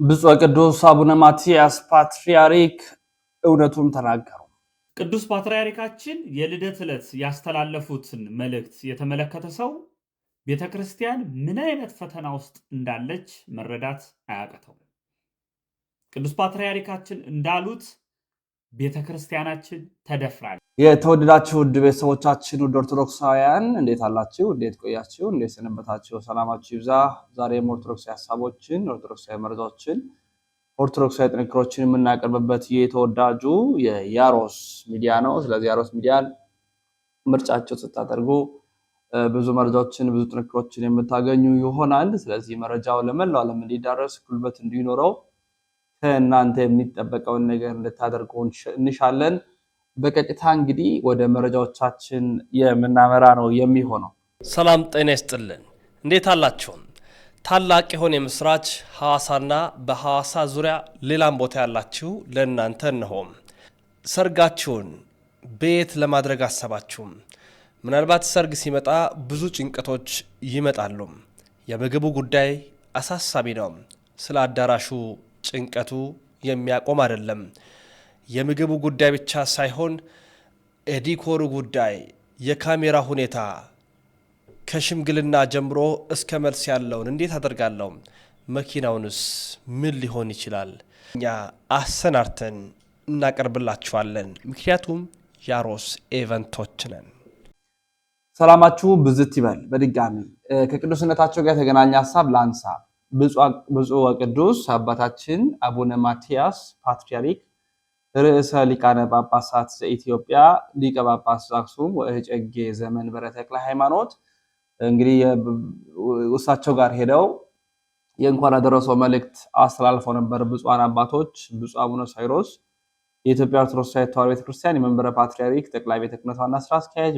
ብፁዕ ቅዱስ አቡነ ማትያስ ፓትርያርክ እውነቱን ተናገሩ። ቅዱስ ፓትርያርካችን የልደት ዕለት ያስተላለፉትን መልእክት የተመለከተ ሰው ቤተክርስቲያን ምን አይነት ፈተና ውስጥ እንዳለች መረዳት አያቅተውም። ቅዱስ ፓትርያርካችን እንዳሉት ቤተክርስቲያናችን ተደፍራለች። የተወደዳችሁ ውድ ቤተሰቦቻችን ውድ ኦርቶዶክሳውያን እንዴት አላችሁ? እንዴት ቆያችሁ? እንዴት ሰነበታችሁ? ሰላማችሁ ይብዛ። ዛሬም ኦርቶዶክሳዊ ሐሳቦችን፣ ኦርቶዶክሳዊ መረጃዎችን፣ ኦርቶዶክሳዊ ጥንክሮችን የምናቀርብበት የተወዳጁ የያሮስ ሚዲያ ነው። ስለዚህ ያሮስ ሚዲያን ምርጫቸው ስታደርጉ ብዙ መረጃዎችን፣ ብዙ ጥንክሮችን የምታገኙ ይሆናል። ስለዚህ መረጃው ለመላው ዓለም እንዲዳረስ ጉልበት እንዲኖረው ከእናንተ የሚጠበቀውን ነገር እንድታደርጉ እንሻለን። በቀጥታ እንግዲህ ወደ መረጃዎቻችን የምናመራ ነው የሚሆነው። ሰላም ጤና ይስጥልን። እንዴት አላችሁ? ታላቅ የሆነ የምስራች ሐዋሳና በሐዋሳ ዙሪያ ሌላም ቦታ ያላችሁ ለእናንተ እነሆም። ሰርጋችሁን ቤት ለማድረግ አሰባችሁ? ምናልባት ሰርግ ሲመጣ ብዙ ጭንቀቶች ይመጣሉ። የምግቡ ጉዳይ አሳሳቢ ነው። ስለ አዳራሹ ጭንቀቱ የሚያቆም አይደለም። የምግቡ ጉዳይ ብቻ ሳይሆን የዲኮሩ ጉዳይ፣ የካሜራ ሁኔታ ከሽምግልና ጀምሮ እስከ መልስ ያለውን እንዴት አደርጋለሁ? መኪናውንስ ምን ሊሆን ይችላል? እኛ አሰናርተን እናቀርብላችኋለን። ምክንያቱም ያሮስ ኤቨንቶች ነን። ሰላማችሁ ብዝት ይበል። በድጋሚ ከቅዱስነታቸው ጋር የተገናኘ ሀሳብ ላንሳ። ብፁዕ ወቅዱስ አባታችን አቡነ ማትያስ ፓትርያርክ ርዕሰ ሊቃነ ጳጳሳት ዘኢትዮጵያ ሊቀ ጳጳስ ዘአክሱም ወእጨጌ ዘመንበረ ተክለ ሃይማኖት እንግዲህ እሳቸው ጋር ሄደው የእንኳን አደረሰው መልእክት አስተላልፈው ነበር። ብፁዓን አባቶች ብፁዕ አቡነ ሳይሮስ የኢትዮጵያ ኦርቶዶክስ ተዋሕዶ ቤተክርስቲያን የመንበረ ፓትርያርክ ጠቅላይ ቤተ ክህነት ዋና ስራ አስኪያጅ፣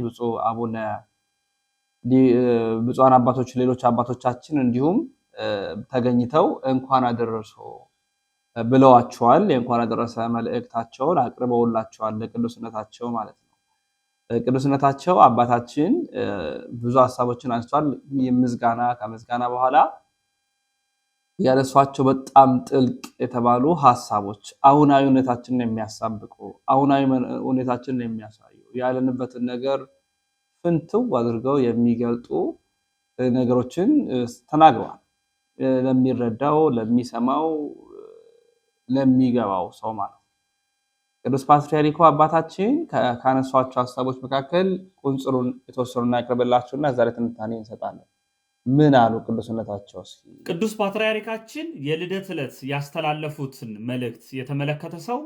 ብፁዓን አባቶች ሌሎች አባቶቻችን እንዲሁም ተገኝተው እንኳን አደረሰው ብለዋቸዋል። የእንኳን አደረሰ መልእክታቸውን አቅርበውላቸዋል ለቅዱስነታቸው ማለት ነው። ቅዱስነታቸው አባታችን ብዙ ሀሳቦችን አንስቷል። ከምስጋና በኋላ ያነሷቸው በጣም ጥልቅ የተባሉ ሀሳቦች አሁናዊ ሁኔታችንን የሚያሳብቁ አሁናዊ ሁኔታችንን የሚያሳዩ ያለንበትን ነገር ፍንትው አድርገው የሚገልጡ ነገሮችን ተናግረዋል። ለሚረዳው፣ ለሚሰማው፣ ለሚገባው ሰው ማለት ነው። ቅዱስ ፓትርያርኩ አባታችን ካነሷቸው ሀሳቦች መካከል ቁንጽሩን የተወሰኑ እናቀርብላችሁና ዛሬ ትንታኔ እንሰጣለን። ምን አሉ ቅዱስነታቸው? እስኪ ቅዱስ ፓትርያርካችን የልደት ዕለት ያስተላለፉትን መልእክት የተመለከተ ሰው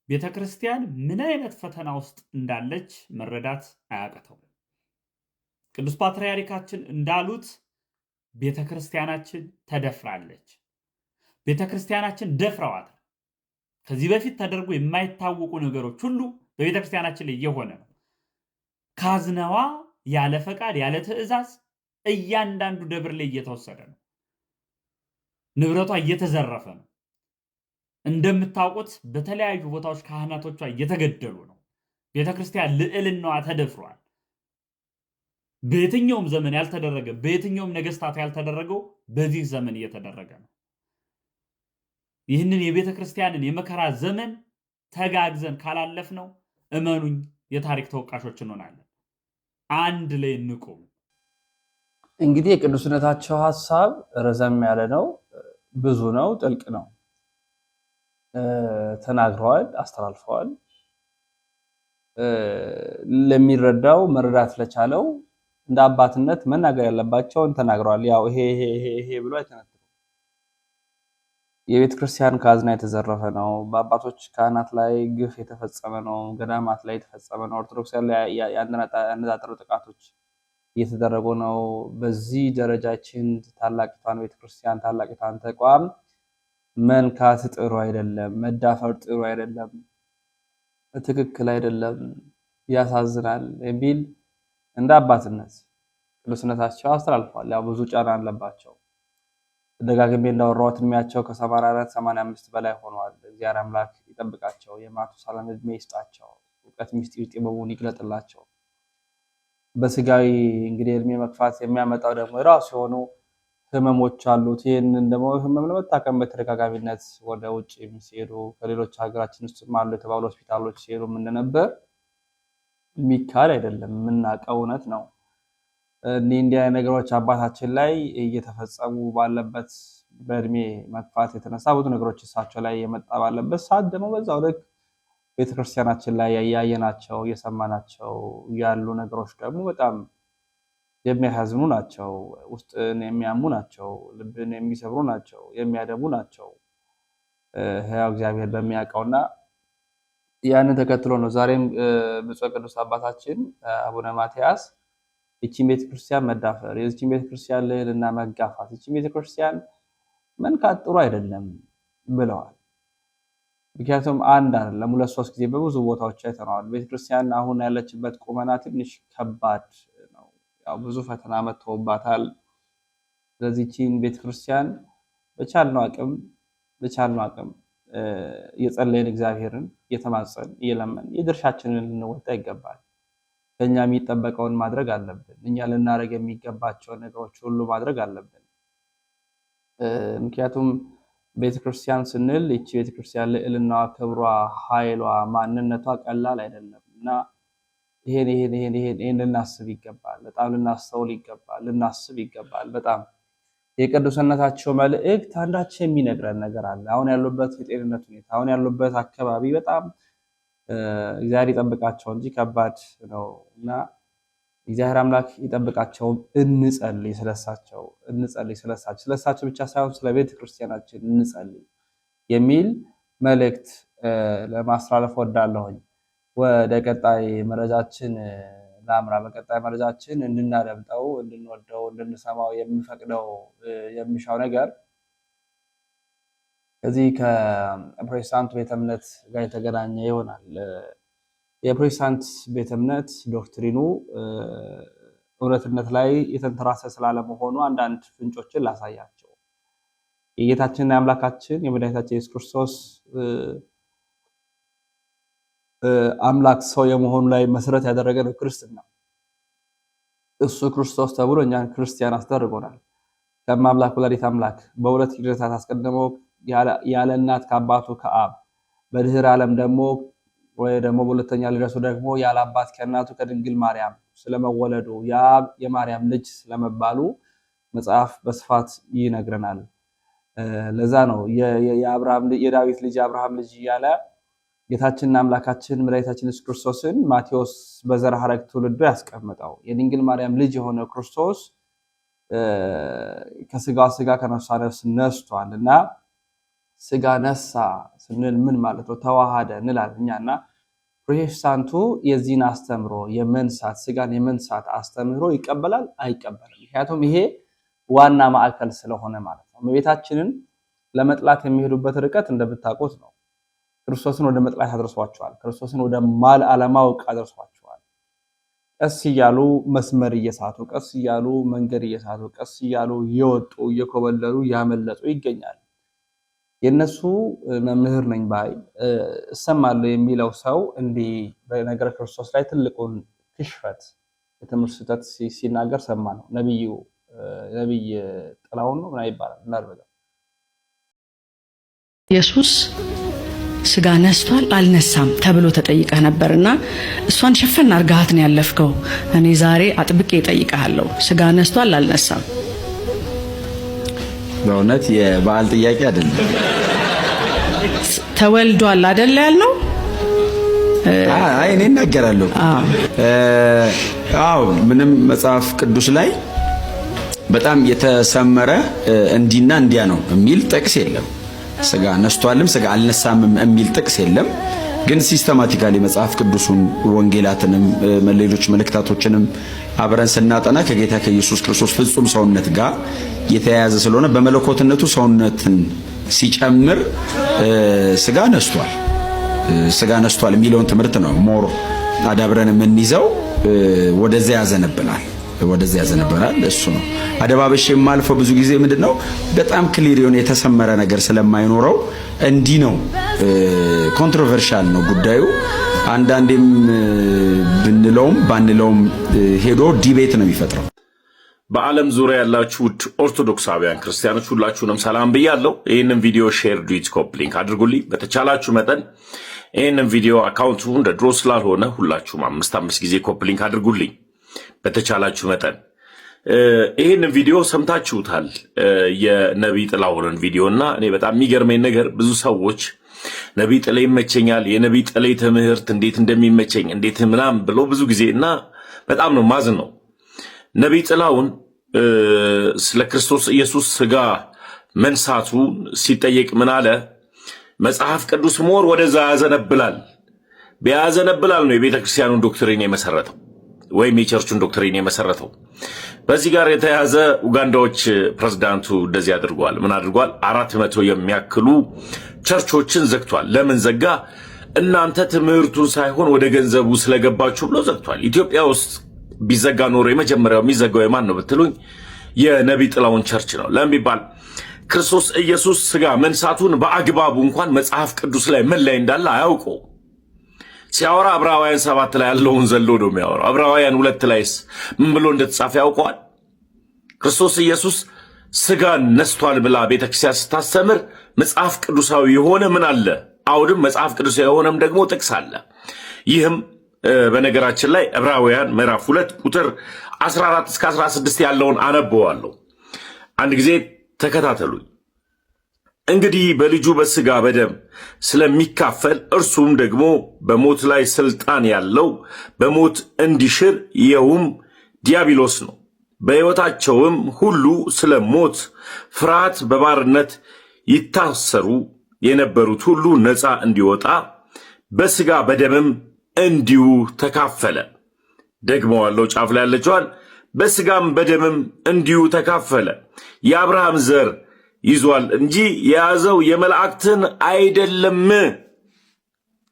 ቤተክርስቲያን ምን አይነት ፈተና ውስጥ እንዳለች መረዳት አያቅተውም። ቅዱስ ፓትርያርካችን እንዳሉት ቤተክርስቲያናችን ተደፍራለች። ቤተክርስቲያናችን ደፍረዋታል። ከዚህ በፊት ተደርጎ የማይታወቁ ነገሮች ሁሉ በቤተክርስቲያናችን ላይ እየሆነ ነው። ካዝናዋ ያለ ፈቃድ ያለ ትዕዛዝ እያንዳንዱ ደብር ላይ እየተወሰደ ነው። ንብረቷ እየተዘረፈ ነው። እንደምታውቁት በተለያዩ ቦታዎች ካህናቶቿ እየተገደሉ ነው። ቤተክርስቲያን ልዕልናዋ ተደፍሯል። በየትኛውም ዘመን ያልተደረገ በየትኛውም ነገስታት ያልተደረገው በዚህ ዘመን እየተደረገ ነው። ይህንን የቤተ ክርስቲያንን የመከራ ዘመን ተጋግዘን ካላለፍ ነው እመኑኝ የታሪክ ተወቃሾች እንሆናለን። አንድ ላይ እንቁም። እንግዲህ የቅዱስነታቸው ሀሳብ ረዘም ያለ ነው፣ ብዙ ነው፣ ጥልቅ ነው። ተናግረዋል፣ አስተላልፈዋል። ለሚረዳው መረዳት ለቻለው እንደ አባትነት መናገር ያለባቸውን ተናግረዋል። ያው ይሄ ብሎ አይተነትንም። የቤተ ክርስቲያን ካዝና የተዘረፈ ነው። በአባቶች ካህናት ላይ ግፍ የተፈጸመ ነው። ገዳማት ላይ የተፈጸመ ነው። ኦርቶዶክስ ያነጣጠሩ ጥቃቶች እየተደረጉ ነው። በዚህ ደረጃችን ታላቂቷን ቤተክርስቲያን ታላቂቷን ተቋም መንካት ጥሩ አይደለም፣ መዳፈር ጥሩ አይደለም፣ ትክክል አይደለም፣ ያሳዝናል የሚል እንደ አባትነት ቅዱስነታቸው አስተላልፈዋል። ያው ብዙ ጫና አለባቸው። ደጋግሜ እንዳወራሁት እድሜያቸው ከ84 85 በላይ ሆኗል። እግዚአብሔር አምላክ ይጠብቃቸው፣ የማቱሳላን እድሜ ይስጣቸው፣ እውቀት ምስጢር ጥበቡን ይግለጥላቸው። በስጋዊ እንግዲህ እድሜ መግፋት የሚያመጣው ደግሞ የራሱ የሆኑ ህመሞች አሉት። ይህንን ደግሞ ህመም ለመታከም በተደጋጋሚነት ወደ ውጭ ሲሄዱ ከሌሎች ሀገራችን ውስጥ አሉ የተባሉ ሆስፒታሎች ሲሄዱ እንደነበር የሚካድ አይደለም፣ የምናውቀው እውነት ነው። እንዲህ አይነት ነገሮች አባታችን ላይ እየተፈጸሙ ባለበት በእድሜ መግፋት የተነሳ ብዙ ነገሮች እሳቸው ላይ የመጣ ባለበት ሰዓት ደግሞ በዛው ልክ ቤተክርስቲያናችን ላይ ያየናቸው እየሰማናቸው ያሉ ነገሮች ደግሞ በጣም የሚያሳዝኑ ናቸው። ውስጥን የሚያሙ ናቸው። ልብን የሚሰብሩ ናቸው። የሚያደሙ ናቸው። ሕያው እግዚአብሔር በሚያውቀውና ያንን ተከትሎ ነው ዛሬም ብፁዕ ቅዱስ አባታችን አቡነ ማትያስ ይህችን ቤተክርስቲያን መዳፈር፣ የዚህችን ቤተክርስቲያን ልዕልና መጋፋት፣ ይህችን ቤተክርስቲያን መንካት ጥሩ አይደለም ብለዋል። ምክንያቱም አንድ አይደለም ሁለት ሶስት ጊዜ በብዙ ቦታዎች አይተነዋል። ቤተክርስቲያን አሁን ያለችበት ቁመና ትንሽ ከባድ ነው። ያው ብዙ ፈተና መጥቶባታል። ስለዚህ ይህችን ቤተክርስቲያን በቻልነው አቅም እየጸለይን እግዚአብሔርን እየተማጸን እየለመን የድርሻችንን ልንወጣ ይገባል። ከኛ የሚጠበቀውን ማድረግ አለብን። እኛ ልናደርግ የሚገባቸውን ነገሮች ሁሉ ማድረግ አለብን። ምክንያቱም ቤተክርስቲያን ስንል ይቺ ቤተክርስቲያን ልዕልናዋ፣ ክብሯ፣ ኃይሏ፣ ማንነቷ ቀላል አይደለም እና ይሄን ልናስብ ይገባል። በጣም ልናስተውል ይገባል፣ ልናስብ ይገባል። በጣም የቅዱስነታቸው መልእክት አንዳች የሚነግረን ነገር አለ። አሁን ያሉበት የጤንነት ሁኔታ፣ አሁን ያሉበት አካባቢ በጣም እግዚአብሔር ይጠብቃቸው እንጂ ከባድ ነው እና እግዚአብሔር አምላክ ይጠብቃቸው። እንጸልይ ስለሳቸው ብቻ ሳይሆን ስለ ቤተ ክርስቲያናችን እንጸልይ የሚል መልእክት ለማስተላለፍ ወዳለሁኝ። ወደ ቀጣይ መረጃችን ላምራ። በቀጣይ መረጃችን እንድናደምጠው፣ እንድንወደው፣ እንድንሰማው የሚሻው ነገር ከዚህ ከፕሮቴስታንቱ ቤተ እምነት ጋር የተገናኘ ይሆናል። የፕሮቴስታንት ቤተ እምነት ዶክትሪኑ እውነትነት ላይ የተንተራሰ ስላለመሆኑ አንዳንድ ፍንጮችን ላሳያቸው። የጌታችንና የአምላካችን የመድኃኒታችን ኢየሱስ ክርስቶስ አምላክ ሰው የመሆኑ ላይ መሰረት ያደረገ ነው ክርስትና። እሱ ክርስቶስ ተብሎ እኛን ክርስቲያን አስደርጎናል። ከማምላክ ወላዲተ አምላክ በሁለት ልደታት አስቀድሞ ያለ እናት ከአባቱ ከአብ በድህረ ዓለም ደግሞ በሁለተኛ ልደቱ ደግሞ ያለ አባት ከእናቱ ከድንግል ማርያም ስለመወለዱ የአብ የማርያም ልጅ ስለመባሉ መጽሐፍ በስፋት ይነግረናል። ለዛ ነው የዳዊት ልጅ የአብርሃም ልጅ እያለ ጌታችንና አምላካችን መድኃኒታችን ኢየሱስ ክርስቶስን ማቴዎስ በዘር ሐረግ ትውልዱ ያስቀምጠው። የድንግል ማርያም ልጅ የሆነ ክርስቶስ ከስጋው ስጋ ከነፍሷ ነፍስ ነስቷል እና ስጋ ነሳ ስንል ምን ማለት ነው? ተዋሃደ እንላለን እኛና ፕሮቴስታንቱ የዚህን አስተምሮ የመንሳት ስጋን የመንሳት አስተምሮ ይቀበላል አይቀበልም? ምክንያቱም ይሄ ዋና ማዕከል ስለሆነ ማለት ነው። እመቤታችንን ለመጥላት የሚሄዱበት ርቀት እንደምታውቁት ነው። ክርስቶስን ወደ መጥላት አድርሷቸዋል። ክርስቶስን ወደ አለማወቅ አድርሷቸዋል። ቀስ እያሉ መስመር እየሳቱ፣ ቀስ እያሉ መንገድ እየሳቱ፣ ቀስ እያሉ እየወጡ እየኮበለሉ ያመለጡ ይገኛል። የነሱ መምህር ነኝ ባይ እሰማለሁ የሚለው ሰው እንዲህ በነገረ ክርስቶስ ላይ ትልቁን ክሽፈት የትምህርት ስህተት ሲናገር ሰማ ነው። ነቢይ ጥላሁን ነው ምናምን ይባላል እናርበዛ ኢየሱስ ስጋ ነስቷል አልነሳም ተብሎ ተጠይቀህ ነበርና እሷን ሸፈን አርጋት ነው ያለፍከው። እኔ ዛሬ አጥብቄ እጠይቅሃለሁ፣ ስጋ ነስቷል አልነሳም? በእውነት የበዓል ጥያቄ አይደለም። ተወልዷል አይደል ያልነው? አይ እኔ እናገራለሁ። አዎ ምንም መጽሐፍ ቅዱስ ላይ በጣም የተሰመረ እንዲና እንዲያ ነው የሚል ጥቅስ የለም። ስጋ ነስቷልም ስጋ አልነሳምም የሚል ጥቅስ የለም። ግን ሲስተማቲካሊ መጽሐፍ ቅዱሱን ወንጌላትንም ሌሎች መልእክታቶችንም አብረን ስናጠና ከጌታ ከኢየሱስ ክርስቶስ ፍጹም ሰውነት ጋር የተያያዘ ስለሆነ በመለኮትነቱ ሰውነትን ሲጨምር ስጋ ነስቷል የሚለውን ትምህርት ነው ሞር አዳብረን የምንይዘው። ወደዚያ ያዘነብናል። እሱ ነው አደባበሽ የማልፈው። ብዙ ጊዜ ምንድነው በጣም ክሊር የሆነ የተሰመረ ነገር ስለማይኖረው እንዲህ ነው፣ ኮንትሮቨርሻል ነው ጉዳዩ። አንዳንዴም ብንለውም ባንለውም ሄዶ ዲቤት ነው የሚፈጥረው። በዓለም ዙሪያ ያላችሁ ውድ ኦርቶዶክሳውያን ክርስቲያኖች ሁላችሁንም ሰላም ብያለሁ። ይህንን ቪዲዮ ሼር፣ ዱዊት፣ ኮፒ ሊንክ አድርጉልኝ። በተቻላችሁ መጠን ይህንን ቪዲዮ አካውንቱ እንደ ድሮ ስላልሆነ ሁላችሁም 5 ጊዜ ኮፒ ሊንክ አድርጉልኝ በተቻላችሁ መጠን። ይህንን ቪዲዮ ሰምታችሁታል፣ የነቢይ ጥላሁንን ቪዲዮ እና እኔ በጣም የሚገርመኝ ነገር ብዙ ሰዎች ነቢይ ጥላ ይመቸኛል፣ የነቢይ ጥላ ትምህርት እንዴት እንደሚመቸኝ እንዴት ምናምን ብሎ ብዙ ጊዜ እና በጣም ነው ማዝን ነው። ነቢይ ጥላሁን ስለ ክርስቶስ ኢየሱስ ሥጋ መንሳቱ ሲጠየቅ ምን አለ? መጽሐፍ ቅዱስ ሞር ወደዛ ያዘነብላል ነው የቤተ ክርስቲያኑን ዶክትሪን የመሰረተው ወይም የቸርቹን ዶክትሪን የመሰረተው። በዚህ ጋር የተያዘ ኡጋንዳዎች ፕሬዝዳንቱ እንደዚህ አድርጓል። ምን አድርጓል? 400 የሚያክሉ ቸርቾችን ዘግቷል። ለምን ዘጋ? እናንተ ትምህርቱን ሳይሆን ወደ ገንዘቡ ስለገባችሁ ብሎ ዘግቷል። ኢትዮጵያ ውስጥ ቢዘጋ ኖሮ የመጀመሪያው የሚዘጋው የማን ነው ብትሉኝ የነቢይ ጥላሁን ቸርች ነው። ለምን ቢባል ክርስቶስ ኢየሱስ ሥጋ መንሳቱን በአግባቡ እንኳን መጽሐፍ ቅዱስ ላይ ምን ላይ እንዳለ አያውቀው። ሲያወራ ዕብራውያን 7 ላይ ያለውን ዘሎ ነው የሚያወራው። ዕብራውያን 2 ላይስ ምን ብሎ እንደተጻፈ ያውቀዋል። ክርስቶስ ኢየሱስ ሥጋን ነስቷል ብላ ቤተክርስቲያን ስታስተምር መጽሐፍ ቅዱሳዊ የሆነ ምን አለ? አውድም መጽሐፍ ቅዱሳዊ የሆነም ደግሞ ጥቅስ አለ። ይህም በነገራችን ላይ ዕብራውያን ምዕራፍ 2 ቁጥር 14 እስከ 16 ያለውን አነበዋለሁ። አንድ ጊዜ ተከታተሉኝ። እንግዲህ በልጁ በሥጋ በደም ስለሚካፈል እርሱም ደግሞ በሞት ላይ ስልጣን ያለው በሞት እንዲሽር ይኸውም ዲያብሎስ ነው። በሕይወታቸውም ሁሉ ስለ ሞት ፍርሃት በባርነት ይታሰሩ የነበሩት ሁሉ ነፃ እንዲወጣ በሥጋ በደምም እንዲሁ ተካፈለ። ደግመዋለሁ፣ ጫፍ ላይ ያለችዋን በሥጋም በደምም እንዲሁ ተካፈለ። የአብርሃም ዘር ይዟል እንጂ የያዘው የመላእክትን አይደለም።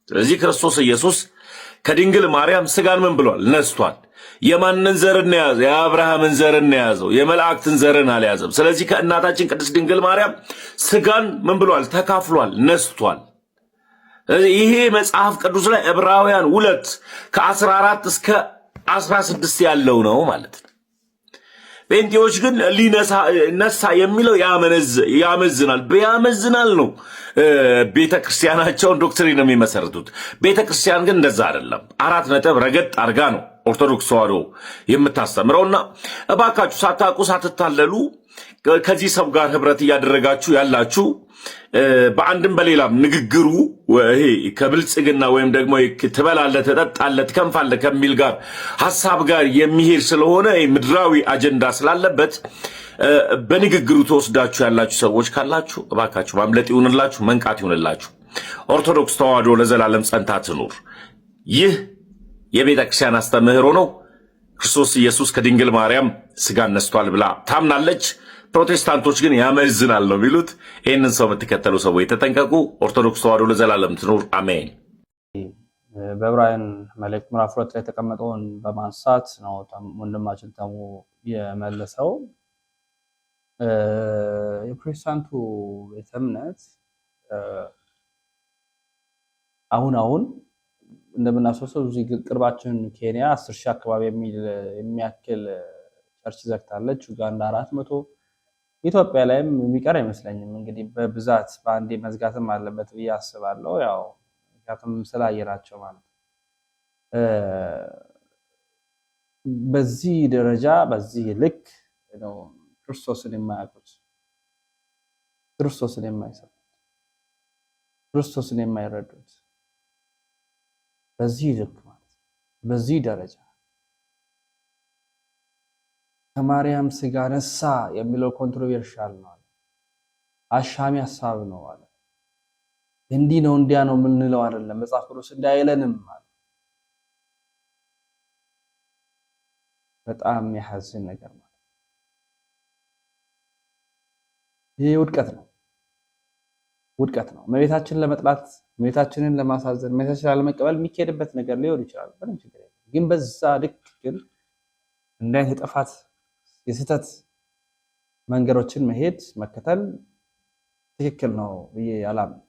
ስለዚህ ክርስቶስ ኢየሱስ ከድንግል ማርያም ሥጋን ምን ብሏል? ነስቷል። የማንን ዘርን ያዘ? የአብርሃምን ዘርን ያዘው፣ የመላእክትን ዘርን አልያዘም። ስለዚህ ከእናታችን ቅድስት ድንግል ማርያም ሥጋን ምን ብሏል? ተካፍሏል፣ ነስቷል። ይሄ መጽሐፍ ቅዱስ ላይ ዕብራውያን 2 ከ14 እስከ 16 ያለው ነው ማለት ነው። ጴንጤዎች ግን ነሳ የሚለው ያመዝናል ነው ቤተ ክርስቲያናቸውን ዶክትሪን ነው የሚመሰርቱት። ቤተ ክርስቲያን ግን እንደዛ አይደለም። 4 ነጥብ ረገጥ አርጋ ነው ኦርቶዶክስ ተዋሕዶ የምታስተምረውና እባካችሁ ሳታውቁ ሳትታለሉ ከዚህ ሰብ ጋር ህብረት እያደረጋችሁ ያላችሁ በአንድም በሌላም ንግግሩ ይሄ ከብልጽግና ወይም ደግሞ ትበላለህ፣ ትጠጣለህ፣ ትከንፋለህ ከሚል ጋር ሐሳብ ጋር የሚሄድ ስለሆነ ምድራዊ አጀንዳ ስላለበት በንግግሩ ተወስዳችሁ ያላችሁ ሰዎች ካላችሁ እባካችሁ ማምለጥ ይሁንላችሁ፣ መንቃት ይሁንላችሁ። ኦርቶዶክስ ተዋሕዶ ለዘላለም ጸንታ ትኑር። ይህ የቤተ ክርስቲያን አስተምህሮ ነው። ክርስቶስ ኢየሱስ ከድንግል ማርያም ሥጋን ነስቷል ብላ ታምናለች። ፕሮቴስታንቶች ግን ያመዝናል ነው የሚሉት። ይህንን ሰው የምትከተሉ ሰዎች ተጠንቀቁ። ኦርቶዶክስ ተዋሕዶ ለዘላለም ትኑር፣ አሜን። በዕብራውያን መልእክት ምዕራፍ 2 ላይ የተቀመጠውን በማንሳት ነው ወንድማችን ተሙ የመለሰው። የፕሮቴስታንቱ ቤተ እምነት አሁን እንደምናስወሰው እዚህ ቅርባችን ኬንያ 10,000 አካባቢ የሚያክል ቸርች ዘግታለች። ኡጋንዳ 400፣ ኢትዮጵያ ላይም የሚቀር አይመስለኝም። እንግዲህ በብዛት በአንዴ መዝጋትም አለበት ብዬ አስባለሁ። ያው ምክንያቱም ስላየናቸው ማለት በዚህ ደረጃ በዚህ ልክ ነው ክርስቶስን የማያውቁት፣ ክርስቶስን የማይሰሙት፣ ክርስቶስን የማይረዱት በዚህ ልክ ማለት በዚህ ደረጃ ከማርያም ሥጋ ነሳ የሚለው ኮንትሮቨርሻል ነው አለ። አሻሚ ሐሳብ ነው አለ። እንዲህ ነው እንዲያ ነው የምንለው አይደለም፣ መጽሐፍ ቅዱስ እንዳይለንም አለ። በጣም የሚያሳዝን ነገር ማለት ይሄ ውድቀት ነው። እመቤታችንን ለመጥላት፣ እመቤታችንን ለማሳዘን፣ እመቤታችንን ላለመቀበል የሚካሄድበት ነገር ሊሆን ይችላል። ምንም ችግር የለም። ግን በዛ ልክ ግን እንደ አይነት የጥፋት የስህተት መንገዶችን መሄድ መከተል ትክክል ነው ብዬ አላምንም።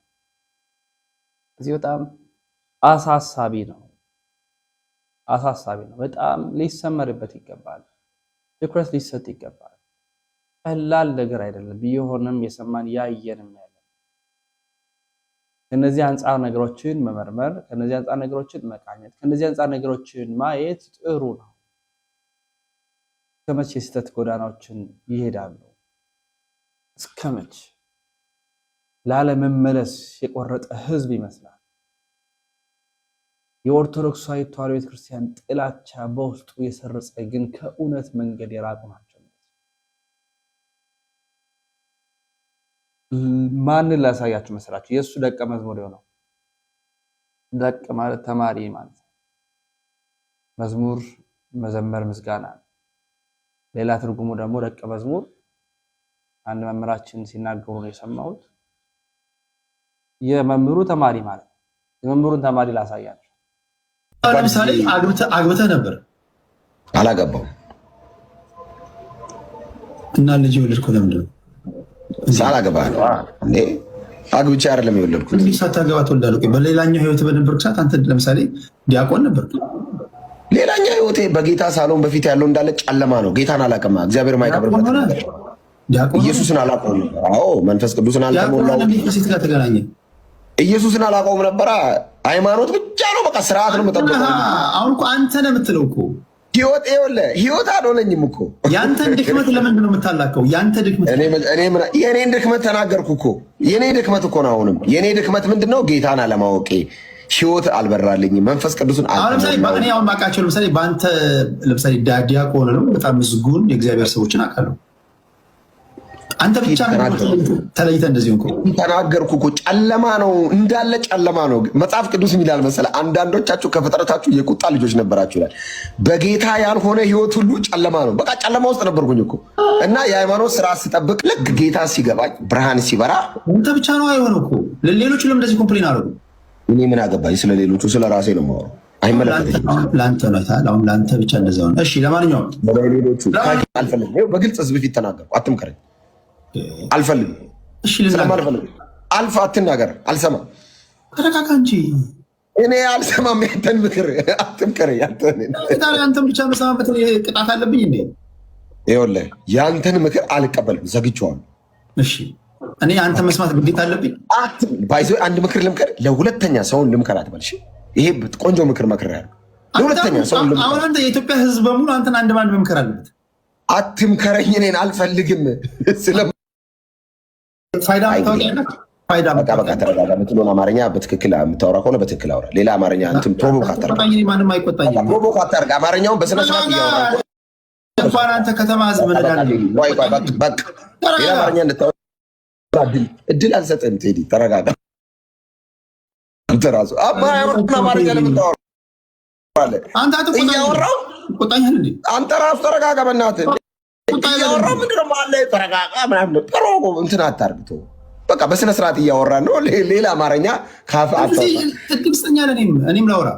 እዚህ በጣም አሳሳቢ ነው። በጣም ሊሰመርበት ይገባል። ትኩረት ሊሰጥ ይገባል። ቀላል ነገር አይደለም። ቢሆንም የሰማን ያየንም ያለ ከነዚህ አንጻር ነገሮችን መመርመር፣ ከነዚህ አንጻር ነገሮችን መቃኘት፣ ከነዚህ አንጻር ነገሮችን ማየት ጥሩ ነው። እስከመቼ የስህተት ጎዳናዎችን ይሄዳሉ? እስከመቼ ላለመመለስ የቆረጠ ህዝብ ይመስላል። የኦርቶዶክሳዊ ተዋሕዶ ቤተክርስቲያን ጥላቻ በውስጡ የሰረጸ ግን ከእውነት መንገድ የራቁ ናቸው። ማንን ላሳያችሁ መሰላችሁ? የእሱ ደቀ መዝሙር የሆነው ደቅ ማለት ተማሪ ማለት ነው። መዝሙር መዘመር ምስጋና ነው። ሌላ ትርጉሙ ደግሞ ደቀ መዝሙር አንድ መምህራችን ሲናገሩ ነው የሰማሁት። የመምህሩ ተማሪ ማለት ነው። የመምህሩን ተማሪ ላሳያችሁ። ለምሳሌ አግብተህ ነበር? አላገባውም። እና ልጅ የወለድኩ ለምንድን ነው? ሳላገባ አግብቼ አይደለም የወለድኩት። እንግዲህ ሳታገባ ትወልዳለህ። በሌላኛው ህይወት በነበርክ ሰዓት አንተ ለምሳሌ ዲያቆን ነበር። ሌላኛው ህይወቴ በጌታ ሳሎን በፊት ያለው እንዳለ ጨለማ ነው። ጌታን አላውቅም። እግዚአብሔር ማይከብርበት ኢየሱስን አላውቀውም ነበር። አዎ መንፈስ ቅዱስን አልተሞላሁም። ሴት ጋር ተገናኘ። ኢየሱስን አላውቀውም ነበር። ሃይማኖት ብቻ ነው፣ በቃ ስርዓት ነው የምጠብቀው። አሁን እኮ አንተ ነው የምትለው እኮ ህይወት አልሆነኝም እኮ። ያንተን ድክመት ለምንድን ነው የምታላከው? ያንተ ድክመት የኔን ድክመት ተናገርኩ እኮ። የኔ ድክመት እኮ ነው። አሁንም የኔ ድክመት ምንድን ነው? ጌታን አለማወቄ፣ ህይወት አልበራልኝም፣ መንፈስ ቅዱስን አልተሞላሁም። እኔ አሁን ማውቃቸው ለምሳሌ በአንተ ለምሳሌ ዲያቆን ነው፣ በጣም ምስጉን የእግዚአብሔር ሰዎችን አውቃለሁ። አንተ ብቻ ተለይተህ እንደዚህ እኮ ተናገርኩ እኮ። ጨለማ ነው እንዳለ ጨለማ ነው። መጽሐፍ ቅዱስ የሚላል መሰለህ፣ አንዳንዶቻችሁ ከፍጥረታችሁ የቁጣ ልጆች ነበራችሁ ይላል። በጌታ ያልሆነ ህይወት ሁሉ ጨለማ ነው። በቃ ጨለማ ውስጥ ነበርኩኝ እኮ እና የሃይማኖት ስርዓት ስጠብቅ ልክ ጌታ ሲገባኝ ብርሃን ሲበራ አንተ ብቻ ነው አይሆነው እኮ። ሌሎቹ ለምን እንደዚህ ኮምፕሌን አደረጉ? እኔ ምን አገባኝ? ስለ ሌሎቹ ስለ ራሴ ነው የማወራው። አይመለከተኝም። ለአንተ ነው አይተሃል። አሁን ለአንተ ብቻ እንደዛ ሆነ። እሺ ለማንኛውም ሌሎቹ አልፈልግም። በግልጽ ህዝብ ፊት ተናገርኩ። አትምከረኝ፣ አልፈልግም። ስለማልፈልግ አልፋ አትናገር፣ አልሰማም። ተረጋጋ እንጂ እኔ አልሰማም። ያንተን ምክር አትምከረኝ። አንተን ብቻ መሰማበት ቅጣት አለብኝ እንዴ? ይኸውልህ ያንተን ምክር አልቀበልም፣ ዘግቼዋለሁ። እሺ እኔ አንተ መስማት ግዴታ አለብኝ? ባይዞ አንድ ምክር ልምከር፣ ለሁለተኛ ሰውን ልምከር አትበል። እሺ ይሄ ቆንጆ ምክር መክሬሃለሁ። ለሁለተኛ ሰውን ልምከር። አሁን አንተ የኢትዮጵያ ህዝብ በሙሉ አንተን አንድ ባንድ መምከር አለበት። አትምከረኝ፣ እኔን አልፈልግም። ፋይዳ በቃ ተረጋጋ። የምትለውን አማርኛ በትክክል የምታወራ ከሆነ በትክክል አውራ። ሌላ አማርኛ እንትን ፕሮቮክ አታርግ። ማንም አይቆጣኝም። ፕሮቮክ አታርግ። አማርኛውን በስነ ስርዓት እያወራ እንኳን አንተ ከተማ ህዝብ በቃ ሌላ አማርኛ እንድታወራ እድል አልሰጥህም። ቴዲ ተረጋጋ። አንተ ራሱ አማርኛ ለምታወራ እያወራሁ አንተ ራሱ ተረጋጋ። በእናትህ እያወራሁ ምንድን ነው መሀል ላይ ተረጋጋ ምናምን ፕሮቮ እንትን አታርግ። በቃ በስነ ስርዓት እያወራን ነው። ሌላ አማርኛ ካፍ አትስጠኛ። እኔም ላውራ።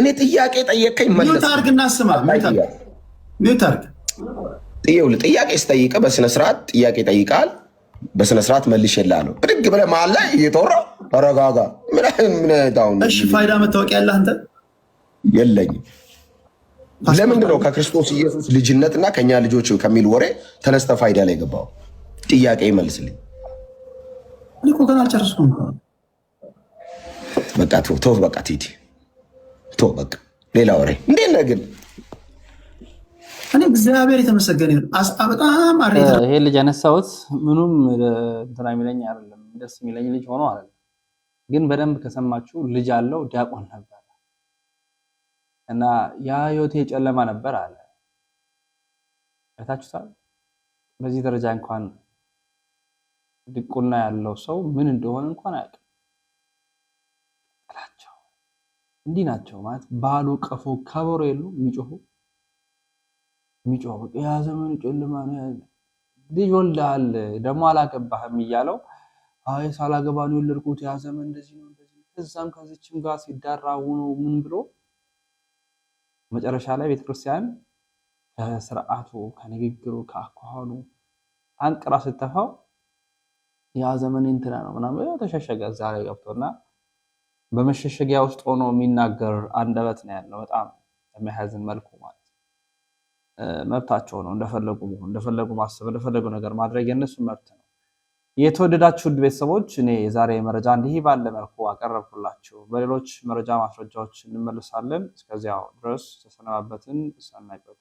እኔ ጥያቄ ጠየቀኝ መለስ ሚውት አድርግና ስማ። ሚውት አድርግ። ጥያቄ ስጠይቅህ በስነ ስርዓት ጥያቄ ጠይቃል። በስነ ስርዓት መልሼልሃለሁ። ብድግ ብለህ መሀል ላይ እየተወራሁ ተረጋጋ። እሺ ፋይዳ መታወቂያ ያለህ አንተ? የለኝም። ለምንድን ነው ከክርስቶስ ኢየሱስ ልጅነትና ከኛ ልጆች ከሚል ወሬ ተነስተ ፋይዳ ላይ ገባው? ጥያቄ ይመልስልኝ። እኔ እኮ ገና አልጨረስኩም። በቃ ተው፣ በቃ ቲቲ ተው፣ በቃ ሌላ ወሬ። እንዴት ነህ ግን? እኔ እግዚአብሔር የተመሰገነ ይሁን። በጣም ይሄ ልጅ ያነሳሁት ምኑም እንትና የሚለኝ አይደለም፣ ደስ የሚለኝ ልጅ ሆኖ አይደለም። ግን በደንብ ከሰማችሁ ልጅ አለው፣ ዲያቆን ነበር እና ያ ህይወቴ ጨለማ ነበር አለ። አይታችሁታል። በዚህ ደረጃ እንኳን ድቁና ያለው ሰው ምን እንደሆነ እንኳን አያውቅም። ጥላቸው እንዲህ ናቸው ማለት ባሉ ቀፎ ከበሮ የሉ የሚጮሁ ያ ዘመኑ ጨለማ ነው። ልጅ ወልደሃል ደግሞ አላገባህም እያለው አይ ሳላገባ ነው የወለድኩት፣ ያ ዘመን እንደዚህ ነው እንደዚህ። ከዛም ከዚችም ጋር ሲዳራ ሆኖ ምን ብሎ መጨረሻ ላይ ቤተክርስቲያን ከስርዓቱ ከንግግሩ ከአኳኋኑ አንቅራ ስተፋው ያ ዘመን እንትና ነው ምናምን ተሸሸገ እዛ ላይ ገብቶና በመሸሸጊያ ውስጥ ሆኖ የሚናገር አንደበት ነው ያለው። በጣም የሚያሳዝን መልኩ ማለት መብታቸው ነው። እንደፈለጉ መሆን፣ እንደፈለጉ ማሰብ፣ እንደፈለጉ ነገር ማድረግ የነሱ መብት ነው። የተወደዳችሁ ውድ ቤተሰቦች እኔ የዛሬ መረጃ እንዲህ ባለ መልኩ አቀረብኩላችሁ። በሌሎች መረጃ ማስረጃዎች እንመለሳለን። እስከዚያው ድረስ ተሰነባበትን። ሰናይ ቆይታ